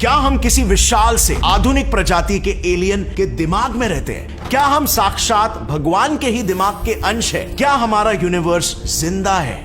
क्या हम किसी विशाल से आधुनिक प्रजाति के एलियन के दिमाग में रहते हैं? क्या हम साक्षात भगवान के ही दिमाग के अंश है? क्या हमारा यूनिवर्स जिंदा है?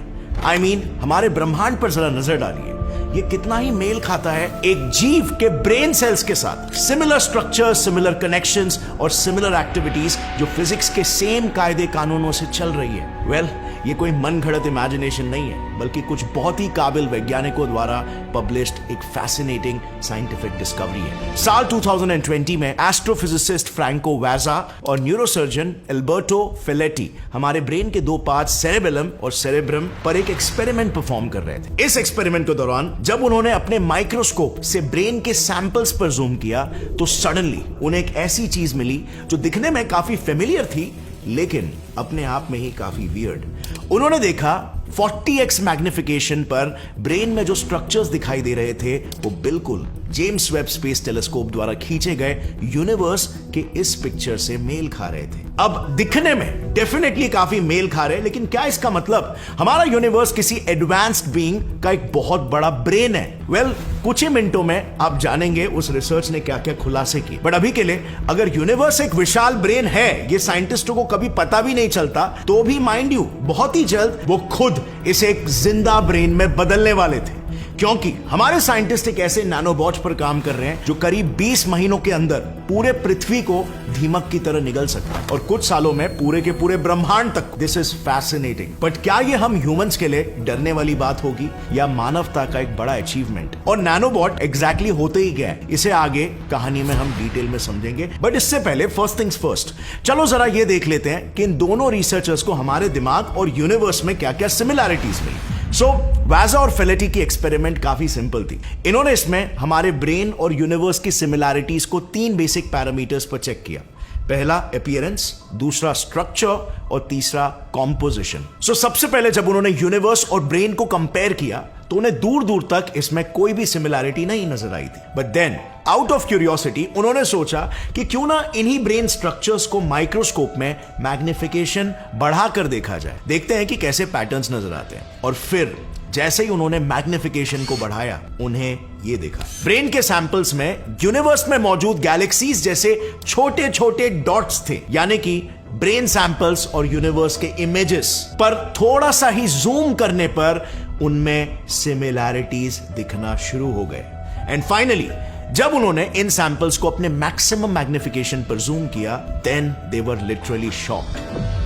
I mean, हमारे ब्रह्मांड पर जरा नजर डालिए, ये कितना ही मेल खाता है एक जीव के ब्रेन सेल्स के साथ। सिमिलर स्ट्रक्चर्स, सिमिलर कनेक्शंस और सिमिलर एक्टिविटीज जो फिजिक्स के सेम कायदे कानूनों से चल रही है। वेल, ये कोई मन घड़त इमेजिनेशन नहीं है, बल्कि कुछ बहुत ही काबिल वैज्ञानिकों द्वारा पब्लिश्ड एक फैसिनेटिंग साइंटिफिक डिस्कवरी है। साल 2020 में एस्ट्रोफिजिसिस्ट फ्रैंको वैजा और न्यूरोसर्जन एल्बर्टो फेलेटी हमारे ब्रेन के दो पार्ट सेरेबेलम और सेरेब्रम पर एक एक्सपेरिमेंट परफॉर्म कर रहे थे। इस एक्सपेरिमेंट के दौरान जब उन्होंने अपने माइक्रोस्कोप से ब्रेन के सैंपल्स पर जूम किया तो सडनली उन्हें एक ऐसी चीज मिली जो दिखने में काफी फेमिलियर थी, लेकिन अपने आप में ही काफी वियर्ड। उन्होंने देखा 40x मैग्निफिकेशन पर ब्रेन में जो स्ट्रक्चर्स दिखाई दे रहे थे वो बिल्कुल जेम्स वेब स्पेस टेलीस्कोप द्वारा खींचे गए यूनिवर्स के इस पिक्चर से मेल खा रहे थे। अब दिखने में डेफिनेटली काफी मेल खा रहे, लेकिन क्या इसका मतलब हमारा यूनिवर्स किसी एडवांस्ड बीइंग का एक बहुत बड़ा ब्रेन है? वेल, कुछ ही मिनटों में आप जानेंगे उस रिसर्च ने क्या क्या खुलासे किए। बट अभी के लिए, अगर यूनिवर्स एक विशाल ब्रेन है, ये साइंटिस्टों को कभी पता भी नहीं चलता, तो भी माइंड यू बहुत ही जल्द वो खुद इसे एक जिंदा ब्रेन में बदलने वाले थे, क्योंकि हमारे साइंटिस्ट एक ऐसे नैनोबॉट पर काम कर रहे हैं जो करीब 20 महीनों के अंदर पूरे पृथ्वी को दीमक की तरह निगल सकता है और कुछ सालों में पूरे के पूरे ब्रह्मांड तक। This is fascinating. बट क्या ये हम ह्यूमंस के लिए डरने वाली बात होगी या मानवता का एक बड़ा अचीवमेंट? और नैनोबॉट एग्जैक्टली होते ही गया है, इसे आगे कहानी में हम डिटेल में समझेंगे। बट इससे पहले फर्स्ट थिंग्स फर्स्ट, चलो जरा ये देख लेते हैं कि इन दोनों रिसर्चर्स को हमारे दिमाग और यूनिवर्स में क्या क्या सिमिलैरिटीज मिली। सो वैजा और फेलेटी की एक्सपेरिमेंट काफी सिंपल थी। इन्होंने इसमें हमारे ब्रेन और यूनिवर्स की सिमिलैरिटीज को 3 बेसिक पैरामीटर्स पर चेक किया। पहला अपीयरेंस, दूसरा स्ट्रक्चर और तीसरा कॉम्पोजिशन। सो सबसे पहले जब उन्होंने यूनिवर्स और ब्रेन को कंपेयर किया तो उन्हें दूर दूर तक इसमें कोई भी सिमिलैरिटी नहीं नजर आई थी। But then out of curiosity उन्होंने सोचा कि क्यों ना इन्हीं ब्रेन स्ट्रक्चर्स को माइक्रोस्कोप में मैग्निफिकेशन बढ़ाकर देखा जाए, देखते हैं कि कैसे पैटर्न्स नजर आते हैं। और फिर जैसे ही उन्होंने मैग्निफिकेशन को बढ़ाया, उन्हें ये देखा ब्रेन के सैंपल्स में यूनिवर्स में मौजूद गैलेक्सीज जैसे छोटे छोटे डॉट्स थे, यानी कि ब्रेन सैंपल्स और यूनिवर्स के इमेजेस पर थोड़ा सा ही जूम करने पर उनमें सिमिलैरिटीज दिखना शुरू हो गए। एंड फाइनली जब उन्होंने इन सैंपल्स को अपने मैक्सिमम मैग्निफिकेशन पर जूम किया, then they were literally shocked.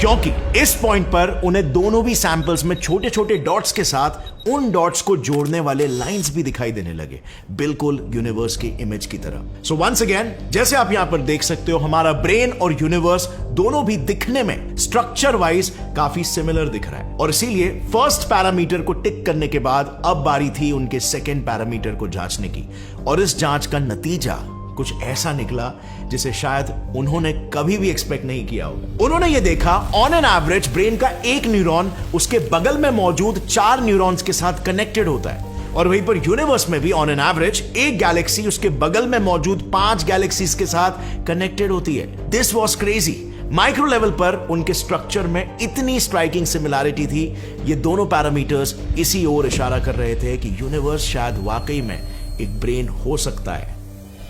क्योंकि इस पॉइंट पर उन्हें दोनों भी सैंपल्स में छोटे छोटे डॉट्स के साथ उन डॉट्स को जोड़ने वाले लाइंस भी दिखाई देने लगे, बिल्कुल यूनिवर्स की इमेज की तरह। सो वंस अगेन, जैसे आप यहां पर देख सकते हो, हमारा ब्रेन और यूनिवर्स दोनों भी दिखने में स्ट्रक्चर वाइज काफी सिमिलर दिख रहा है। और इसीलिए फर्स्ट पैरामीटर को टिक करने के बाद अब बारी थी उनके सेकेंड पैरामीटर को जांचने की। और इस जांच का नतीजा कुछ ऐसा निकला जिसे शायद उन्होंने कभी भी एक्सपेक्ट नहीं किया होगा। उन्होंने ये देखा, ऑन एन एवरेज ब्रेन का एक न्यूरॉन उसके बगल में मौजूद 4 न्यूरॉन्स के साथ कनेक्टेड होता है, और वहीं पर यूनिवर्स में भी ऑन एन एवरेज एक गैलेक्सी उसके बगल में मौजूद 5 गैलेक्सीज के साथ कनेक्टेड होती है। This was crazy. Micro level पर उनके स्ट्रक्चर में इतनी स्ट्राइकिंग सिमिलैरिटी थी, ये दोनों पैरामीटर्स इसी ओर इशारा कर रहे थे कि यूनिवर्स शायद वाकई में एक ब्रेन हो सकता है।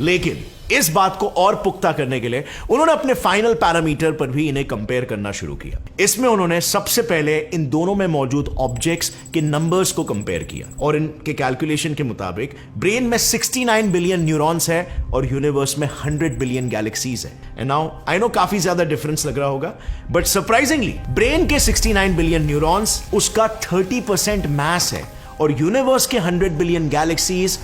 लेकिन इस बात को और पुख्ता करने के लिए उन्होंने अपने फाइनल पैरामीटर पर भी इन्हें कंपेयर करना शुरू किया। इसमें उन्होंने सबसे पहले इन दोनों में मौजूद ऑब्जेक्ट्स के नंबर्स को कंपेयर किया, और इनके कैलकुलेशन के मुताबिक ब्रेन में 69 बिलियन न्यूरॉन्स है और यूनिवर्स में 100 बिलियन गैलेक्सीज है। एंड नाउ आई नो काफी ज्यादा डिफरेंस लग रहा होगा, बट सरप्राइजिंगली ब्रेन के 69 बिलियन न्यूरॉन्स उसका 30% मास है, और यूनिवर्स के 100 billion galaxies,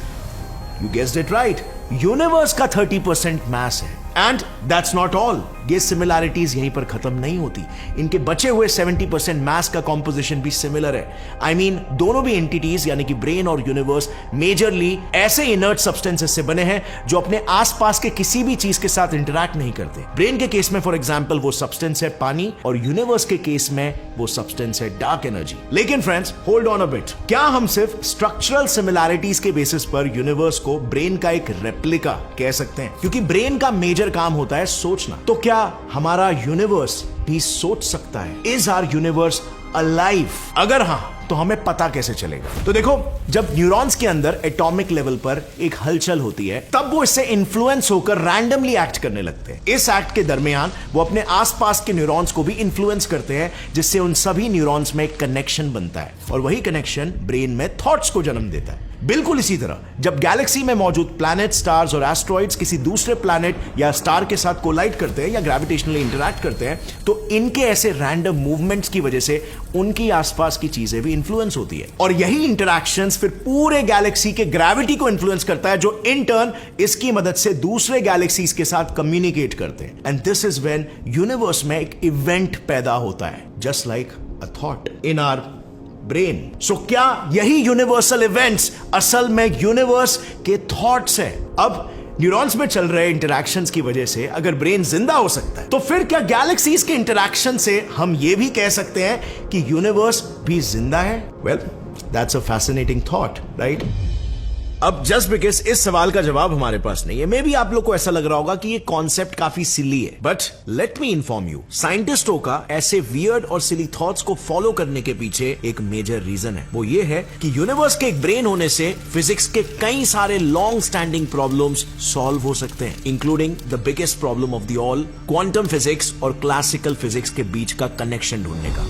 you guessed it right, universe का 30% मास है। एंड दैट्स नॉट ऑल, ये सिमिलैरिटीज यहीं पर खत्म नहीं होती। इनके बचे हुए 70% मास का कॉम्पोजिशन भी सिमिलर है। आई मीन दोनों भी एंटिटीज यानी कि ब्रेन और यूनिवर्स मेजरली ऐसे इनर्ट सब्सटेंसेस से बने हैं जो अपने आसपास के किसी भी चीज के साथ इंटरैक्ट नहीं करते। ब्रेन के केस में फॉर एग्जांपल वो सब्सटेंस है पानी, और यूनिवर्स के केस में वो सब्सटेंस है डार्क एनर्जी। लेकिन friends, hold on a bit, क्या हम सिर्फ स्ट्रक्चरल सिमिलैरिटीज के बेसिस पर यूनिवर्स को ब्रेन का एक रेप्लिका कह सकते हैं? क्योंकि ब्रेन का मेजर मेजर काम होता है सोचना। तो क्या हमारा यूनिवर्स भी सोच सकता है? Is our universe alive? अगर हाँ, तो हमें पता कैसे चलेगा? तो देखो, जब न्यूरॉन्स के अंदर एटॉमिक लेवल पर एक हलचल होती है, तब वो इससे इन्फ्लुएंस होकर रैंडमली एक्ट करने लगते हैं। इस एक्ट के दरमियान वो अपने आसपास के न्यूरॉन्स को भी इन्फ्लुएंस करते हैं, जिससे उन सभी न्यूरॉन्स में एक कनेक्शन बनता है और वही कनेक्शन ब्रेन में थॉट्स को जन्म देता है। बिल्कुल इसी तरह जब गैलेक्सी में मौजूद प्लैनेट, स्टार्स और एस्ट्रॉइड्स किसी दूसरे प्लैनेट या स्टार के साथ कोलाइड करते हैं या ग्रेविटेशनली इंटरैक्ट करते हैं, तो इनके ऐसे रैंडम मूवमेंट्स की वजह से उनकी आसपास की चीजें भी इन्फ्लुएंस होती है और यही इंटरैक्शंस फिर पूरे गैलेक्सी के ग्रेविटी को इन्फ्लुएंस करता है, जो इन टर्न इसकी मदद से दूसरे गैलेक्सीज के साथ कम्युनिकेट करते हैं। And this is when universe में एक इवेंट पैदा होता है, just like a thought in our brain. So क्या यही यूनिवर्सल इवेंट्स असल में यूनिवर्स के थॉट्स हैं? अब न्यूरॉन्स में चल रहे इंटरैक्शंस की वजह से अगर ब्रेन जिंदा हो सकता है, तो फिर क्या गैलेक्सीज के इंटरैक्शन से हम ये भी कह सकते हैं कि यूनिवर्स भी जिंदा है? Well, that's a fascinating thought, right? अब जस्ट बिकॉज इस सवाल का जवाब हमारे पास नहीं है, मे बी आप लोग को ऐसा लग रहा होगा कि ये कॉन्सेप्ट काफी सिली है, but let me inform you, साइंटिस्टों का ऐसे वियर्ड और सिली थॉट्स को फॉलो करने के पीछे एक मेजर रीजन है। वो ये है कि यूनिवर्स के एक ब्रेन होने से फिजिक्स के कई सारे लॉन्ग स्टैंडिंग प्रॉब्लम्स सॉल्व हो सकते हैं, including the biggest problem of the all, quantum physics और क्लासिकल फिजिक्स के बीच का कनेक्शन ढूंढने का।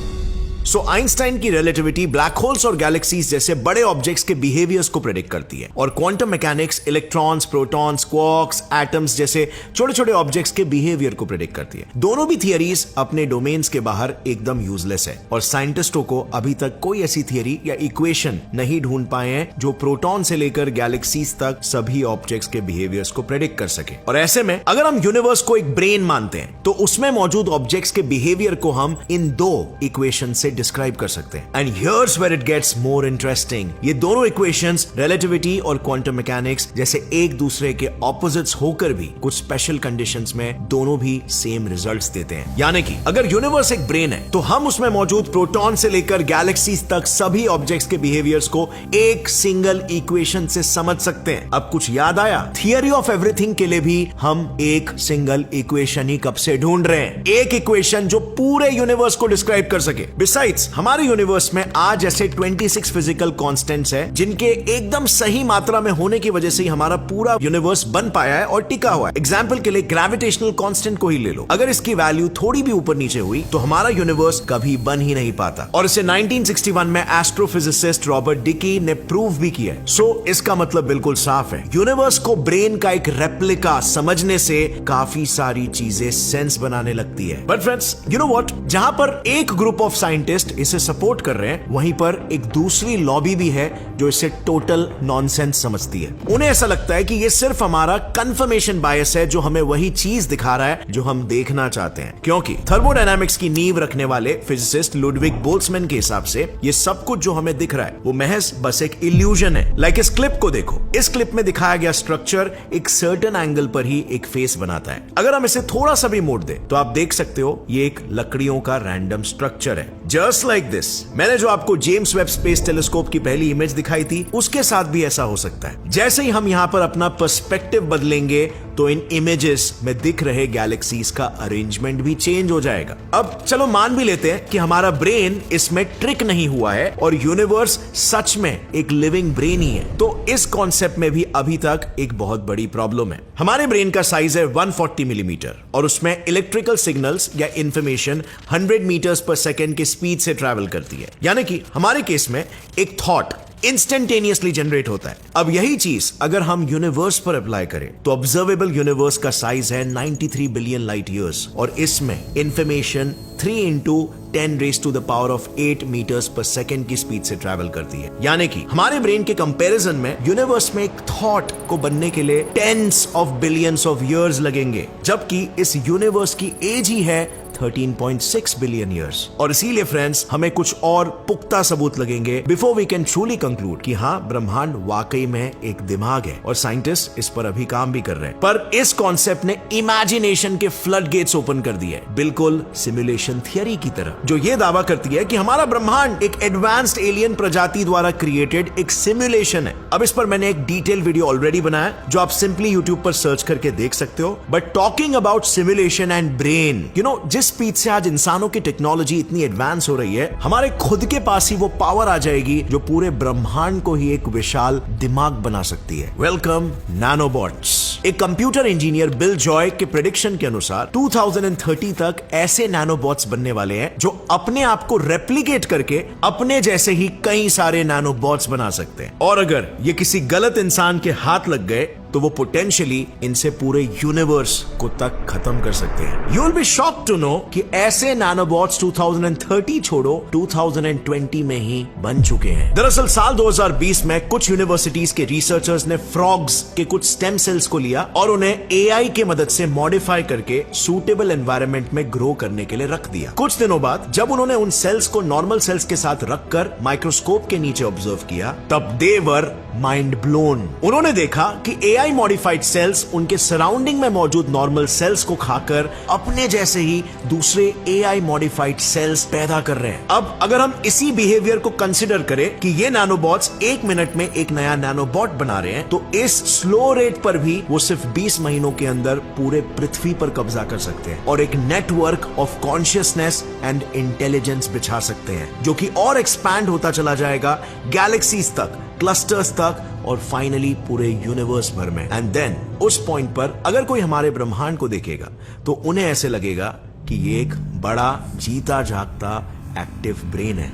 सो आइंस्टाइन की रिलेटिविटी ब्लैक होल्स और गैलेक्सीज जैसे बड़े ऑब्जेक्ट्स के बिहेवियर्स को प्रेडिक्ट करती है और quantum mechanics electrons, protons, quarks, atoms जैसे छोटे छोटे ऑब्जेक्ट्स के बिहेवियर को प्रेडिक्ट करती है। दोनों भी थियरीज अपने डोमेन्स के बाहर एकदम यूजलेस है और साइंटिस्टों को अभी तक कोई ऐसी थियरी या इक्वेशन नहीं ढूंढ पाए हैं जो प्रोटॉन से लेकर गैलेक्सीज तक सभी ऑब्जेक्ट्स के बिहेवियर्स को प्रेडिक्ट कर सके। और ऐसे में अगर हम यूनिवर्स को एक ब्रेन मानते हैं, तो उसमें मौजूद ऑब्जेक्ट्स के बिहेवियर को हम इन दो इक्वेशन से डिस्क्राइब कर सकते हैं। And here's where it gets more interesting. ये दोनों इक्वेशंस रिलेटिविटी और क्वांटम मैकेनिक्स जैसे एक दूसरे के ऑपोजिट्स होकर भी कुछ स्पेशल कंडीशंस में दोनों भी सेम रिजल्ट्स देते हैं। यानी कि अगर यूनिवर्स एक ब्रेन है, तो हम उसमें मौजूद प्रोटॉन से लेकर गैलेक्सीज तक सभी ऑब्जेक्ट्स के बिहेवियर्स को एक सिंगल इक्वेशन से समझ सकते हैं। अब कुछ याद आया? थियरी ऑफ एवरीथिंग के लिए भी हम एक सिंगल इक्वेशन ही कब से ढूंढ रहे हैं, एक इक्वेशन जो पूरे यूनिवर्स को डिस्क्राइब कर सके। बिसाइड्स हमारे यूनिवर्स में आज ऐसे 26 फिजिकल कांस्टेंट्स हैं, जिनके एकदम सही मात्रा में होने की वजह से ही हमारा पूरा यूनिवर्स बन पाया है और टिका हुआ है। एग्जांपल के लिए ग्रेविटेशनल कांस्टेंट को ही ले लो, अगर इसकी वैल्यू थोड़ी भी ऊपर नीचे हुई तो हमारा यूनिवर्स कभी बन ही नहीं पाता। और इसे 1961 में एस्ट्रोफिजिसिस्ट रॉबर्ट डिकी ने प्रूव भी किया है। सो इसका मतलब बिल्कुल साफ है, यूनिवर्स को ब्रेन का एक रेप्लिका समझने से काफी सारी चीजें सेंस बनाने लगती है। But friends, you know what, जहां पर एक ग्रुप ऑफ साइंटिस्ट इसे सपोर्ट कर रहे हैं, वहीं पर एक दूसरी लॉबी भी है जो इसे टोटल नॉनसेंस समझती है। उन्हें ऐसा लगता है कि ये सिर्फ हमारा कंफर्मेशन बायस है जो हमें वही चीज दिखा रहा है जो हम देखना चाहते हैं, क्योंकि थर्मोडायनामिक्स की नींव रखने वाले फिजिसिस्ट लुडविग बोल्ट्जमैन के हिसाब से ये सब कुछ जो हमें दिख रहा है वो महज बस एक इल्यूजन है। लाइक इस क्लिप को देखो, इस क्लिप में दिखाया गया स्ट्रक्चर एक सर्टेन एंगल पर ही एक फेस बनाता है। अगर हम इसे थोड़ा सा भी मोड़ दे तो आप देख सकते हो ये एक लकड़ियों का रैंडम स्ट्रक्चर है, जस्ट लाइक दिस। मैंने जो आपको जेम्स वेब स्पेस टेलीस्कोप की पहली इमेज दिखाई थी, उसके साथ भी ऐसा हो सकता है। जैसे ही हम यहां पर अपना पर्सपेक्टिव बदलेंगे तो इन इमेजेस में दिख रहे गैलेक्सीज का अरेंजमेंट भी चेंज हो जाएगा। अब चलो मान भी लेते हैं कि हमारा ब्रेन इसमें ट्रिक नहीं हुआ है और यूनिवर्स सच में एक लिविंग ब्रेन ही है, तो इस कॉन्सेप्ट में भी अभी तक एक बहुत बड़ी प्रॉब्लम है। हमारे ब्रेन का साइज है 140 मिलीमीटर और उसमें इलेक्ट्रिकल सिग्नल्स या इंफॉर्मेशन 100 मीटर्स पर सेकेंड की स्पीड से ट्रैवल करती है। यानी कि हमारे केस में एक थॉट इंस्टेंटेनियसली जनरेट होता है। अब यही चीज अगर हम यूनिवर्स पर अप्लाई करें तो ऑब्जर्वेबल यूनिवर्स का साइज है 93 बिलियन लाइट ईयर्स और इसमें information 3 into 10 raised to the power of 8 meters per second की स्पीड से ट्रैवल करती है। यानी कि हमारे ब्रेन के कंपैरिजन में यूनिवर्स में एक थॉट को बनने के लिए tens of billions of years लगेंगे, जबकि इस यूनिवर्स की एज ही है 13.6 बिलियन ईयर्स। और इसीलिए फ्रेंड्स, हमें कुछ और पुख्ता सबूत लगेंगे before we can truly conclude कि हाँ, ब्रह्मांड वाकई में एक दिमाग है और साइंटिस्ट इस पर अभी काम भी कर रहे हैं। पर इस कॉन्सेप्ट ने इमेजिनेशन के फ्लड गेट्स ओपन कर दिए, बिल्कुल सिमुलेशन थियरी की तरह। जो ये दावा करती है कि हमारा ब्रह्मांड एक एडवांस्ड एलियन प्रजाति द्वारा क्रिएटेड एक सिमुलेशन है। अब इस पर मैंने एक डिटेल वीडियो ऑलरेडी बनाया जो आप सिंपली यूट्यूब पर सर्च करके देख सकते हो। But talking about simulation and brain, जिस स्पीड से आज इंसानों की टेक्नोलॉजी इतनी एडवांस हो रही है, हमारे खुद के पास ही वो पावर आ जाएगी जो पूरे ब्रह्मांड को ही एक विशाल दिमाग बना सकती है। Welcome nanobots. एक कंप्यूटर इंजीनियर बिल जॉय के प्रेडिक्शन के अनुसार 2030 तक ऐसे नैनोबॉट्स बनने वाले हैं जो अपने आप को रेप्लिकेट करके अपने जैसे ही कई सारे नैनोबॉट्स बना सकते हैं। और अगर ये किसी गलत इंसान के हाथ लग गए तो वो पोटेंशियली इनसे पूरे यूनिवर्स को तक खत्म कर सकते हैं। You will be shocked to know कि ऐसे नैनोबॉट्स 2030 छोड़ो 2020 में ही बन चुके हैं। दरअसल साल 2020 में कुछ यूनिवर्सिटीज के रिसर्चर्स ने फ्रॉग्स के कुछ स्टेम सेल्स को लिया और उन्हें एआई के मदद से मॉडिफाई करके सूटेबल एनवायरनमेंट में ग्रो करने के लिए रख दिया। कुछ दिनों बाद जब उन्होंने उन सेल्स को नॉर्मल सेल्स के साथ रखकर माइक्रोस्कोप के नीचे ऑब्जर्व किया, तब दे वर माइंड ब्लोन। उन्होंने देखा कि एआई मॉडिफाइड सेल्स उनके सराउंडिंग में मौजूद नॉर्मल सेल्स को खाकर अपने जैसे ही दूसरे एआई मॉडिफाइड सेल्स पैदा कर रहे हैं। अब अगर हम इसी बिहेवियर को कंसिडर करें कि ये नैनोबॉट्स 1 मिनट में एक नया नैनोबॉट बना रहे हैं, तो इस स्लो रेट पर भी वो सिर्फ 20 महीनों के अंदर पूरे पृथ्वी पर कब्जा कर सकते हैं और एक network of consciousness and intelligence बिछा सकते हैं, जो कि और एक्सपैंड होता चला जाएगा गैलेक्सीज तक, क्लस्टर्स तक और फाइनली पूरे यूनिवर्स भर में। एंड देन उस पॉइंट पर अगर कोई हमारे ब्रह्मांड को देखेगा तो उन्हें ऐसे लगेगा कि ये एक बड़ा जीता जागता एक्टिव ब्रेन है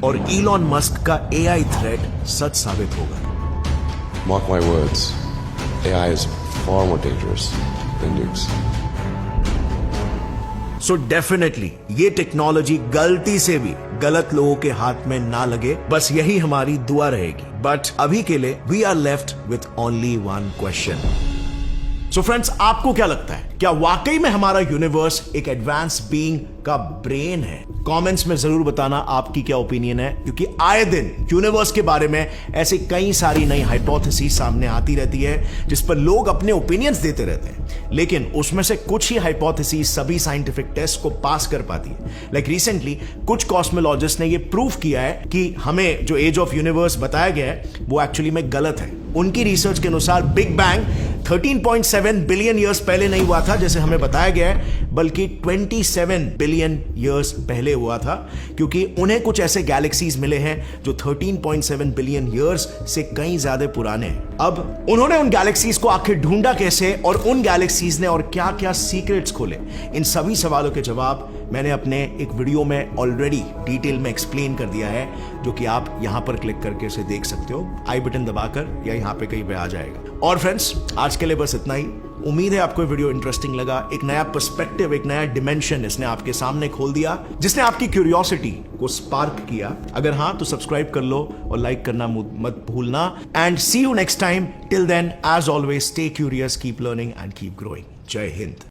और इलॉन मस्क का एआई थ्रेट सच साबित होगा। Mark my words, AI is far more dangerous than nukes. So definitely ये टेक्नोलॉजी गलती से भी गलत लोगों के हाथ में ना लगे, बस यही हमारी दुआ रहेगी। बट अभी के लिए we are left with only one question. So friends, आपको क्या लगता है, क्या वाकई में हमारा यूनिवर्स एक एडवांस बीइंग का ब्रेन है? कमेंट्स में जरूर बताना आपकी क्या ओपिनियन है, क्योंकि आए दिन यूनिवर्स के बारे में ऐसी कई सारी नई हाइपोथेसिस सामने आती रहती है जिस पर लोग अपने ओपिनियंस देते रहते हैं, लेकिन उसमें से कुछ ही हाइपोथेसिस सभी साइंटिफिक टेस्ट को पास कर पाती है। लाइक रिसेंटली कुछ कॉस्मोलॉजिस्ट ने यह प्रूव किया है कि हमें जो एज ऑफ यूनिवर्स बताया गया है वो एक्चुअली में गलत है। उनकी रिसर्च के अनुसार बिग बैंग 13.7 बिलियन ईयर्स पहले नहीं हुआ था जैसे हमें बताया गया है, बल्कि 27 बिलियन ईयर्स पहले हुआ था, क्योंकि उन्हें कुछ ऐसे गैलेक्सीज मिले हैं जो 13.7 बिलियन ईयर्स से कहीं ज्यादा पुराने हैं। अब उन्होंने उन गैलेक्सीज को आखिर ढूंढा कैसे और उन गैलेक्सीज ने और क्या क्या सीक्रेट्स खोले, इन सभी सवालों के जवाब मैंने अपने एक वीडियो में ऑलरेडी डिटेल में एक्सप्लेन कर दिया है, जो कि आप यहां पर क्लिक करके इसे देख सकते हो, आई बटन दबाकर या यहां पे कहीं पे आ जाएगा। और फ्रेंड्स, आज के लिए बस इतना ही। उम्मीद है आपको वीडियो इंटरेस्टिंग लगा। एक नया पर्सपेक्टिव, एक नया डिमेंशन इसने आपके सामने खोल दिया, जिसने आपकी क्यूरियोसिटी को स्पार्क किया। अगर हां तो सब्सक्राइब कर लो और लाइक करना मत भूलना। And see you next time. Till then, as always, stay curious, keep learning and keep growing. जय हिंद।